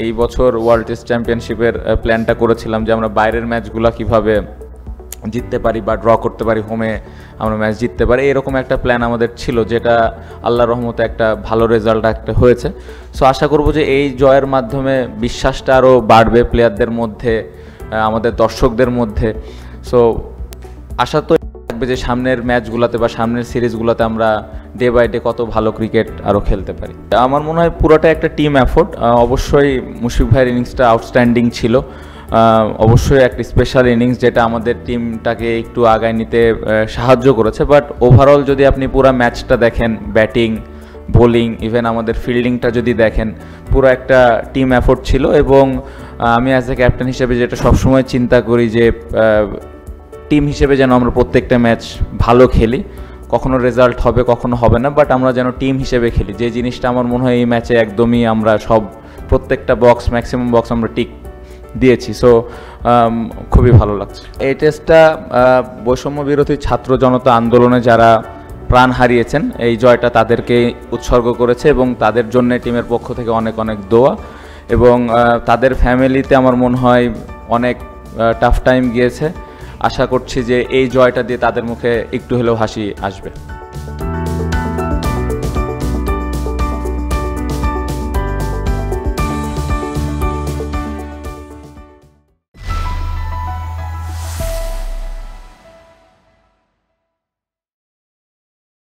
এই বছর world test চ্যাম্পিয়নশিপের প্ল্যানটা করেছিলাম যে আমরা বাইরের ম্যাচগুলো কিভাবে জিততে পারি বা ড্র করতে পারি, হোমে আমরা ম্যাচ জিততে পারি, এরকম একটা প্ল্যান আমাদের ছিল, যেটা আল্লাহর রহমতে একটা ভালো রেজাল্ট একটা হয়েছে। সো আশা করব যে এই জয়ের মাধ্যমে বিশ্বাসটা আরও বাড়বে প্লেয়ারদের মধ্যে, আমাদের দর্শকদের মধ্যে। সো আশা তো থাকবে যে সামনের ম্যাচগুলোতে বা সামনের সিরিজগুলোতে আমরা ডে বাই ডে কত ভালো ক্রিকেট আরও খেলতে পারি। আমার মনে হয় পুরোটা একটা টিম এফোর্ট। অবশ্যই মুশফিক ভাইয়ের ইনিংসটা আউটস্ট্যান্ডিং ছিল, অবশ্যই একটা স্পেশাল ইনিংস যেটা আমাদের টিমটাকে একটু আগায় নিতে সাহায্য করেছে। বাট ওভারঅল যদি আপনি পুরো ম্যাচটা দেখেন, ব্যাটিং, বোলিং, ইভেন আমাদের ফিল্ডিংটা যদি দেখেন, পুরো একটা টিম এফোর্ট ছিল। এবং আমি অ্যাজ এ ক্যাপ্টেন হিসেবে যেটা সবসময় চিন্তা করি যে টিম হিসেবে যেন আমরা প্রত্যেকটা ম্যাচ ভালো খেলি, কখনো রেজাল্ট হবে কখনো হবে না, বাট আমরা যেন টিম হিসেবে খেলি। যে জিনিসটা আমার মনে হয় এই ম্যাচে একদমই আমরা প্রত্যেকটা বক্স, ম্যাক্সিমাম বক্স আমরা টিক দিয়েছি। সো খুবই ভালো লাগছে। এই টেস্টটা বৈষম্য বিরোধী ছাত্র জনতা আন্দোলনে যারা প্রাণ হারিয়েছেন, এই জয়টা তাদেরকে উৎসর্গ করেছে এবং তাদের জন্য টিমের পক্ষ থেকে অনেক অনেক দোয়া। এবং তাদের ফ্যামিলিতে আমার মনে হয় অনেক টাফ টাইম গিয়েছে। আশা করছি যে এই জয়টা দিয়ে তাদের মুখে একটু হলেও হাসি আসবে।